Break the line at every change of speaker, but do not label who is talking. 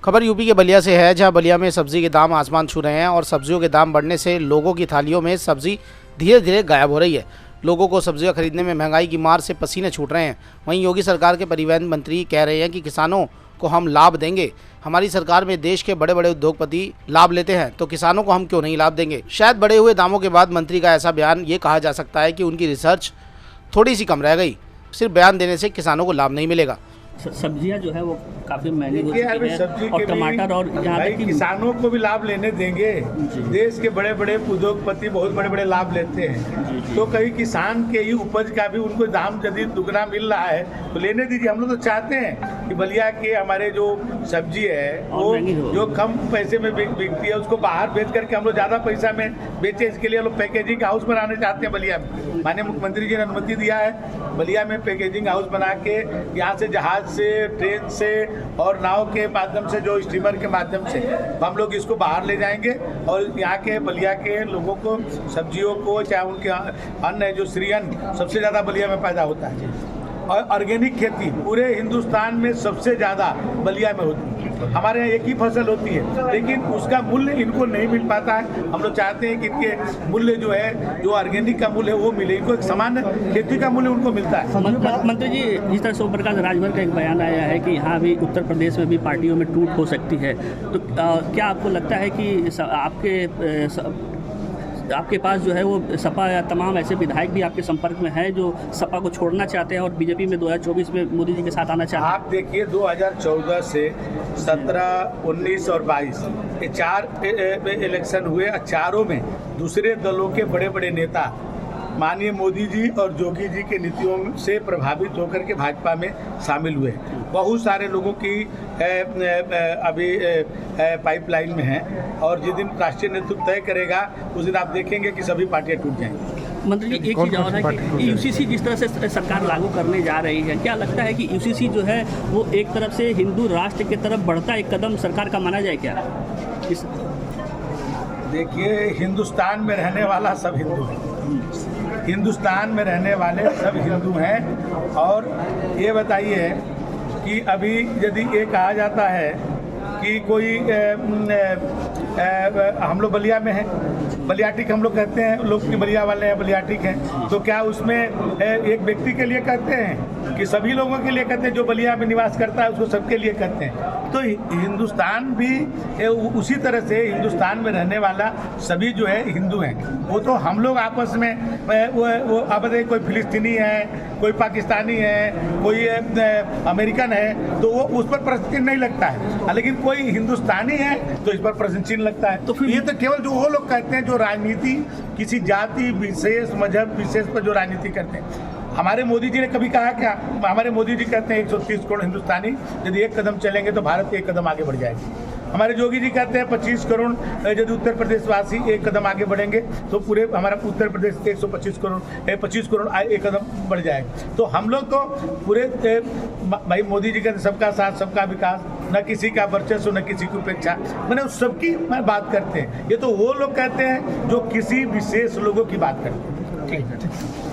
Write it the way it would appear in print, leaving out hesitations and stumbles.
खबर यूपी के बलिया से है, जहां बलिया में सब्जी के दाम आसमान छू रहे हैं और सब्जियों के दाम बढ़ने से लोगों की थालियों में सब्जी धीरे धीरे गायब हो रही है। लोगों को सब्जियां खरीदने में महंगाई की मार से पसीने छूट रहे हैं। वहीं योगी सरकार के परिवहन मंत्री कह रहे हैं कि किसानों को हम लाभ देंगे। हमारी सरकार में देश के बड़े बड़े उद्योगपति लाभ लेते हैं तो किसानों को हम क्यों नहीं लाभ देंगे। शायद बढ़े हुए दामों के बाद मंत्री का ऐसा बयान ये कहा जा सकता है कि उनकी रिसर्च थोड़ी सी कम रह गई। सिर्फ बयान देने से किसानों को लाभ नहीं मिलेगा।
सब्जियां जो है वो काफ़ी महंगी हो चुकी है और टमाटर और यहाँ तक कि
किसानों को भी लाभ लेने देंगे। देश के बड़े बड़े उद्योगपति बहुत बड़े बड़े लाभ लेते हैं, तो कहीं किसान के ही उपज का भी उनको दाम यदि दुगना मिल रहा है तो लेने दीजिए। हम लोग तो चाहते हैं कि बलिया के हमारे जो सब्जी है वो जो कम पैसे में बिकती है उसको बाहर बेच करके हम लोग ज़्यादा पैसा में बेचे। इसके लिए हम लोग पैकेजिंग हाउस बनाने चाहते हैं बलिया में। माननीय मुख्यमंत्री जी ने अनुमति दिया है बलिया में पैकेजिंग हाउस बना के यहाँ से जहाज से, ट्रेन से और नाव के माध्यम से, जो स्टीमर के माध्यम से हम लोग इसको बाहर ले जाएंगे और यहाँ के बलिया के लोगों को सब्जियों को, चाहे उनके अन्न है जो श्री अन्न सबसे ज़्यादा बलिया में पैदा होता है और ऑर्गेनिक खेती पूरे हिंदुस्तान में सबसे ज़्यादा बलिया में होती है। हमारे यहाँ एक ही फसल होती है लेकिन उसका मूल्य इनको नहीं मिल पाता है। हम लोग चाहते हैं कि इनके मूल्य जो है, जो ऑर्गेनिक का मूल्य है वो मिले, इनको एक समान खेती का मूल्य उनको मिलता है।
मंत्री जी, जिस तरह से ओम प्रकाश राजभर का एक बयान आया है कि यहाँ भी उत्तर प्रदेश में भी पार्टियों में टूट हो सकती है, तो क्या आपको लगता है कि आपके पास जो है वो सपा या तमाम ऐसे विधायक भी आपके संपर्क में हैं जो सपा को छोड़ना चाहते हैं और बीजेपी में 2024 में मोदी जी के साथ आना चाहते हैं?
आप देखिए 2014 से 17, 19 और 22 ये 4 इलेक्शन हुए। चारों में दूसरे दलों के बड़े बड़े नेता माननीय मोदी जी और योगी जी के नीतियों से प्रभावित होकर के भाजपा में शामिल हुए। बहुत सारे लोगों की अभी पाइपलाइन में है और जिस दिन राष्ट्रीय नेतृत्व तय करेगा उस दिन आप देखेंगे कि सभी पार्टियां टूट जाएंगी।
मंत्री जी, एक चीज़ और है कि यूसीसी जिस तरह से सरकार लागू करने जा रही है, क्या लगता है कि यूसीसी जो है वो एक तरफ से हिंदू राष्ट्र की तरफ बढ़ता एक कदम सरकार का माना जाए क्या?
देखिए, हिंदुस्तान में रहने वाला सब हिंदू है। हिंदुस्तान में रहने वाले सब हिंदू हैं और ये बताइए कि अभी यदि ये कहा जाता है कि कोई हम लोग बलिया में हैं, बलियाटिक हम लोग कहते हैं, लोग की बलिया वाले हैं बलियाटिक हैं, तो क्या उसमें एक व्यक्ति के लिए कहते हैं कि सभी लोगों के लिए कहते हैं? जो बलिया में निवास करता है उसको सबके लिए कहते हैं। तो हिंदुस्तान भी उसी तरह से हिंदुस्तान में रहने वाला सभी जो है हिंदू हैं। वो तो हम लोग आपस में वो आप बताइए, कोई फिलिस्तीनी है, कोई पाकिस्तानी है, कोई अमेरिकन है, तो वो उस पर प्रश्न चिन्ह नहीं लगता है, लेकिन कोई हिंदुस्तानी है तो इस पर प्रश्न चिन्ह लगता है। तो फिर ये तो केवल जो वो लोग कहते हैं जो राजनीति किसी जाति विशेष, मजहब विशेष पर जो राजनीति करते हैं। हमारे मोदी जी ने कभी कहा क्या? हमारे मोदी जी कहते हैं 130 करोड़ हिंदुस्तानी यदि एक कदम चलेंगे तो भारत एक कदम आगे बढ़ जाएगी। हमारे योगी जी कहते हैं 25 करोड़ यदि उत्तर प्रदेश वासी एक कदम आगे बढ़ेंगे तो पूरे हमारा उत्तर प्रदेश 125 करोड़ 25 करोड़ एक कदम बढ़ जाएगा। तो हम लोग तो पूरे भाई मोदी जी कहते सबका साथ सबका विकास, न किसी का वर्चस्व न किसी की उपेक्षा, मैंने सबकी बात करते हैं। ये तो वो लोग कहते हैं जो किसी विशेष लोगों की बात करते हैं। ठीक है।